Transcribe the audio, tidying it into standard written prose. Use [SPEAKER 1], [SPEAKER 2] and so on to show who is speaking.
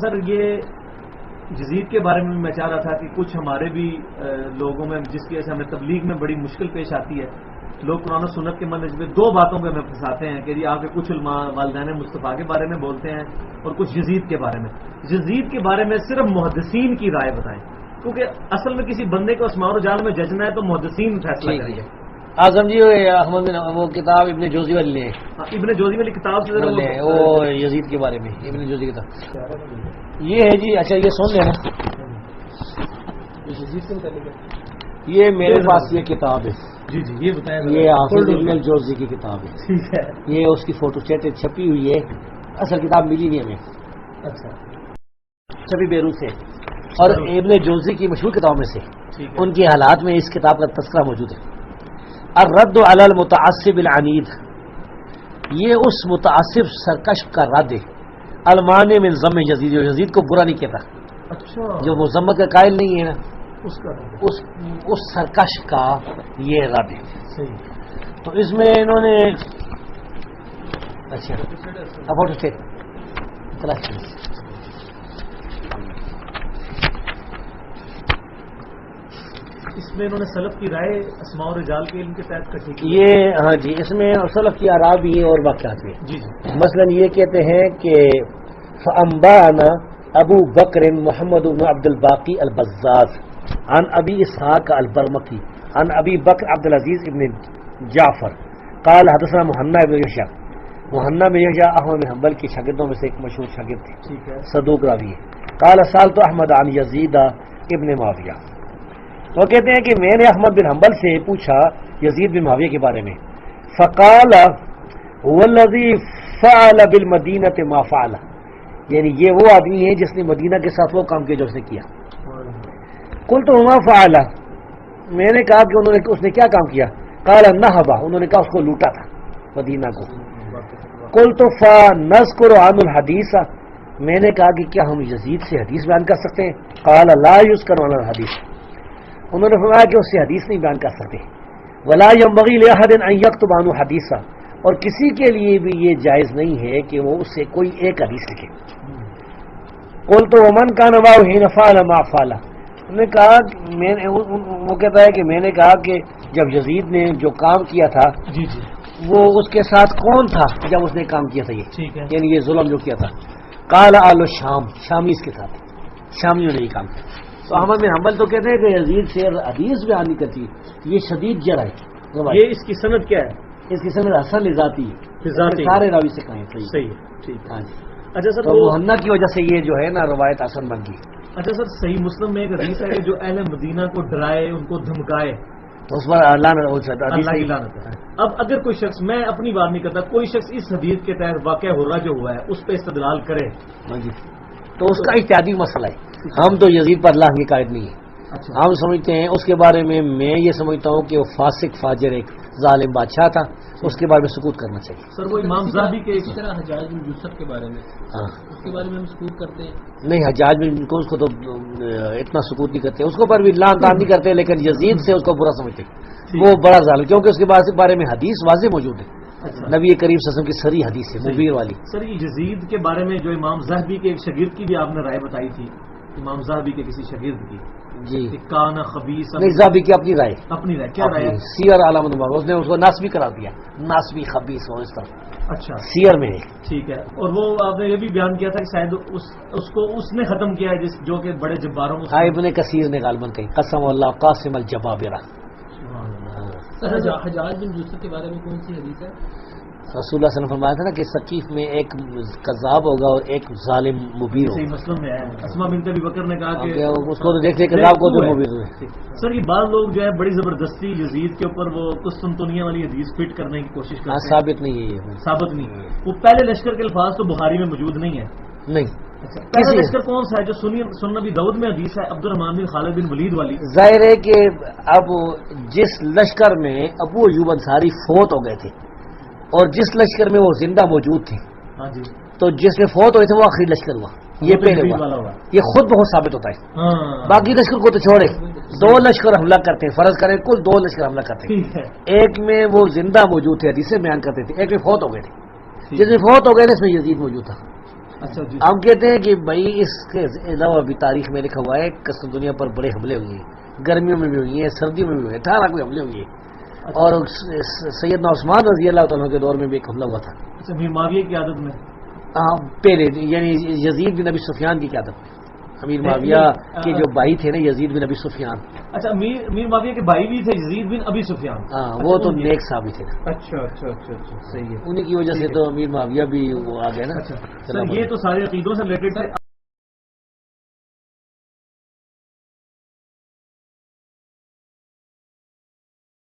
[SPEAKER 1] سر یہ یزید کے بارے میں چاہ رہا تھا کہ کچھ ہمارے بھی لوگوں میں جس کی وجہ سے ہمیں تبلیغ میں بڑی مشکل پیش آتی ہے، لوگ قرآن و سنت کے منہج میں دو باتوں پہ ہمیں پھنساتے ہیں کہ جی آپ کے کچھ علماء والدین مصطفیٰ کے بارے میں بولتے ہیں اور کچھ یزید کے بارے میں. یزید کے بارے میں صرف محدثین کی رائے بتائیں، کیونکہ اصل میں کسی بندے کو اسماء و رجال میں ججنا ہے تو محدثین فیصلہ کریں گے.
[SPEAKER 2] اعظم جی احمد بن وہ کتاب ابن جوزی والی لیں،
[SPEAKER 1] ابن جوزی والی کتاب سے
[SPEAKER 2] وہ یزید کے بارے میں ابن جوزی کتاب یہ ہے جی. اچھا یہ سن لینا، یہ میرے پاس یہ کتاب ہے
[SPEAKER 1] جی جی یہ بتائیں.
[SPEAKER 2] یہ حافظ ابن الجوزی کی کتاب ہے.
[SPEAKER 1] ٹھیک ہے.
[SPEAKER 2] یہ اس کی فوٹو سیٹ چھپی ہوئی ہے، اصل کتاب ملی نہیں ہمیں.
[SPEAKER 1] اچھا
[SPEAKER 2] چھپی بیروت سے اور ابن جوزی کی مشہور کتابوں میں سے ان کے حالات میں اس کتاب کا تذکرہ موجود ہے. الرد علی المتعصب العنید، یہ اس متعصب سرکش کا رد ہے. المانع من ذم یزید، جو یزید کو برا نہیں کہتا،
[SPEAKER 1] اچھا
[SPEAKER 2] جو مذمت کا قائل نہیں ہے نا،
[SPEAKER 1] اس
[SPEAKER 2] سرکش کا یہ رد ہے.
[SPEAKER 1] صحیح.
[SPEAKER 2] تو اس میں انہوں نے اچھا اباؤٹ اسٹیٹ
[SPEAKER 1] اس میں انہوں نے سلف کی رائے اسماء و رجال کے علم کے تحت کٹھی کی.
[SPEAKER 2] یہ ہاں جی، اس میں سلف کی آراء بھی اور واقعات بھی.
[SPEAKER 1] جی جی.
[SPEAKER 2] مثلا یہ کہتے ہیں کہ فانبانا ابو بکر محمد بن عبد الباقی البزاز عن ابی اسحاق البرمکی عن ابی بکر عبد العزیز ابن جعفر قال حدثنا محنا بن یحییٰ. محنا بن یحییٰ احمد بن حنبل کے شاگردوں میں سے ایک مشہور شاگرد تھے،
[SPEAKER 1] ٹھیک ہے.
[SPEAKER 2] صدوق راوی ہے. قال سألت احمد عن یزید ابن معاویہ، وہ کہتے ہیں کہ میں نے احمد بن حنبل سے پوچھا یزید بن معاویہ کے بارے میں. فقال هو الذي فعل بالمدینہ ما فعل، یعنی یہ وہ آدمی ہے جس نے مدینہ کے ساتھ وہ کام کیا جو اس نے کیا. قلت وما فعل، میں نے کہا کہ اس نے کیا کام کیا. قال نہبا، انہوں نے کہا اس کو لوٹا تھا مدینہ کو. قلت فنذكر عن الحدیث، میں نے کہا کہ کیا ہم یزید سے حدیث بیان کر سکتے ہیں. قال لا يذكر عن الحدیث، انہوں نے فرمایا کہ اس سے حدیث نہیں بیان کر سکتے. ولا ينبغي لأحد أن يكتب عنه حدیثا، اور کسی کے لیے بھی یہ جائز نہیں ہے کہ وہ اس سے کوئی ایک حدیث لکھے. قلت ومن كان معه حين فعل ما فعل، انہوں نے کہا وہ کہتا ہے کہ میں نے کہا کہ جب یزید نے جو کام کیا تھا
[SPEAKER 1] جی جی
[SPEAKER 2] وہ اس کے ساتھ کون تھا جب اس نے کام کیا تھا، یہ
[SPEAKER 1] ٹھیک ہے.
[SPEAKER 2] یعنی یہ ظلم جو کیا تھا. قال آل الشام، شامی اس کے ساتھ، شامیوں نے یہ کام کیا. تو احمد بن حنبل تو کہتے ہیں کہ یزید سے حدیث بیان نہیں کرتی، یہ شدید جرح ہے.
[SPEAKER 1] یہ اس کی سند کیا ہے؟
[SPEAKER 2] اس کی سند حسن ذاتی ہے، سارے راوی سے کہیں.
[SPEAKER 1] صحیح ہے. ٹھیک.
[SPEAKER 2] ہاں جی.
[SPEAKER 1] اچھا سر،
[SPEAKER 2] تو محنہ کی وجہ سے یہ جو ہے نا روایت حسن بن گئی.
[SPEAKER 1] اچھا سر، صحیح مسلم میں ایک حدیث ہے کہ جو اہل مدینہ کو ڈرائے، ان کو دھمکائے،
[SPEAKER 2] اس پر اللہ
[SPEAKER 1] اللہ کی لعنت ہے. اب اگر کوئی شخص، میں اپنی بات نہیں کرتا، کوئی شخص اس حدیث کے تحت واقعہ ہو رہا جو ہوا ہے اس پہ استدلال کرے
[SPEAKER 2] جی تو اس کا اجتہادی مسئلہ ہے. ہم تو یزید پر اللہ کے قائد نہیں ہیں. ہم سمجھتے ہیں اس کے بارے میں یہ سمجھتا ہوں کہ وہ فاسق فاجر ایک ظالم بادشاہ تھا، اس کے بارے میں سکوت کرنا چاہیے.
[SPEAKER 1] سر وہ امام زاہبی کے
[SPEAKER 3] اسی طرح حجاج بن یوسف کے بارے میں،
[SPEAKER 2] ہاں
[SPEAKER 3] اس کے بارے میں ہم سکوت کرتے ہیں.
[SPEAKER 2] نہیں، حجاج بن کو اس کو تو اتنا سکوت نہیں کرتے، اس کو پر بھی لعن طعن نہیں کرتے، لیکن یزید سے اس کو برا سمجھتے، وہ بڑا ظالم، کیونکہ اس کے بارے میں حدیث واضح موجود ہے. نبی کریم صلی اللہ علیہ وسلم کی سری حدیث ہے مبیر والی.
[SPEAKER 1] سر یہ یزید کے بارے میں جو امام زاہبی کے ایک شاگرد کی بھی آپ نے رائے بتائی تھی، امام زاہبی کے کسی شاگرد کی،
[SPEAKER 2] جی
[SPEAKER 1] کانا خبیث،
[SPEAKER 2] نہیں زابی کی اپنی رائے،
[SPEAKER 1] اپنی رائے کیا رائے ہے؟
[SPEAKER 2] سیر علامہ نمبر، اس نے اس کو ناسبی کرا دیا، ناسبی خبیث ہو اس طرح.
[SPEAKER 1] اچھا
[SPEAKER 2] سیر میں ہے.
[SPEAKER 1] ٹھیک ہے. اور وہ آپ نے یہ بھی بیان کیا تھا کہ شاید اس کو اس نے ختم کیا ہے جو کہ بڑے جباروں کو.
[SPEAKER 2] ابن کثیر نے غالباً کہی قسم اللہ قاسم الجبابرہ.
[SPEAKER 3] حجاج بن یوسف کے بارے میں کون سی حدیث ہے؟
[SPEAKER 2] رسول اللہ صلی اللہ علیہ وسلم فرمایا تھا نا کہ ثقیف میں ایک کذاب ہوگا اور ایک ظالم مبیر ہوگا.
[SPEAKER 1] صحیح مسلم میں ہے. اسما بنت ابی بکر نے کہا کہ
[SPEAKER 2] اس کو تو دیکھتے کذاب کو تو مبیر ہوئے.
[SPEAKER 1] سر یہ بعض لوگ جو ہے بڑی زبردستی یزید کے اوپر وہ قسطنطنیہ والی حدیث فٹ کرنے کی کوشش کرتے ہیں.
[SPEAKER 2] ثابت نہیں ہے یہ،
[SPEAKER 1] ثابت نہیں ہے. وہ پہلے لشکر کے الفاظ تو بخاری میں موجود نہیں ہے.
[SPEAKER 2] نہیں.
[SPEAKER 1] پہلا لشکر کون سا ہے جو سنن نبی داؤد میں حدیث ہے، عبد الرحمن بن خالد بن ولید والی؟
[SPEAKER 2] ظاہر ہے کہ اب جس لشکر میں ابو ایوب انصاری فوت ہو گئے تھے اور جس لشکر میں وہ زندہ موجود تھے،
[SPEAKER 1] ہاں جی،
[SPEAKER 2] تو جس میں فوت ہوئے تھے وہ آخری لشکر ہوا، یہ پہلے ہوا. یہ خود بہت ثابت ہوتا ہے. باقی لشکر کو تو چھوڑے، دو لشکر حملہ کرتے ہیں، فرض کریں کل دو لشکر حملہ کرتے ہیں، ایک میں وہ زندہ موجود تھے حدیثیں بیان کرتے تھے، ایک میں فوت ہو گئے تھے. جس میں فوت ہو گئے تھے اس میں یزید موجود تھا.
[SPEAKER 1] اچھا جی
[SPEAKER 2] ہم کہتے ہیں کہ بھائی اس کے علاوہ بھی تاریخ میں لکھا ہوا ہے قسم دنیا پر بڑے حملے ہوئے ہیں، گرمیوں میں بھی ہوئی ہیں، سردیوں میں بھی ہوئے ہیں، 18 کوئی حملے ہوئے ہیں، اور سیدنا عثمان رضی اللہ تعالیٰ کے دور میں بھی ایک حملہ ہوا تھا۔
[SPEAKER 1] اچھا میر معاویہ کی عادت میں
[SPEAKER 2] پہلے یعنی یزید بن ابی سفیان کی قیادت میں، امیر معاویہ کے جو بھائی تھے نا یزید بن ابی سفیان،
[SPEAKER 1] اچھا میر معاویہ کے بھائی بھی تھے یزید بن ابی سفیان،
[SPEAKER 2] ہاں وہ تو نیک صحابی تھے نا،
[SPEAKER 1] اچھا اچھا اچھا اچھا صحیح ہے،
[SPEAKER 2] انہی کی وجہ سے تو امیر معاویہ بھی وہ آ گیا نا۔
[SPEAKER 1] اچھا سر یہ تو سارے عقیدوں سے ریلیٹڈ تھے۔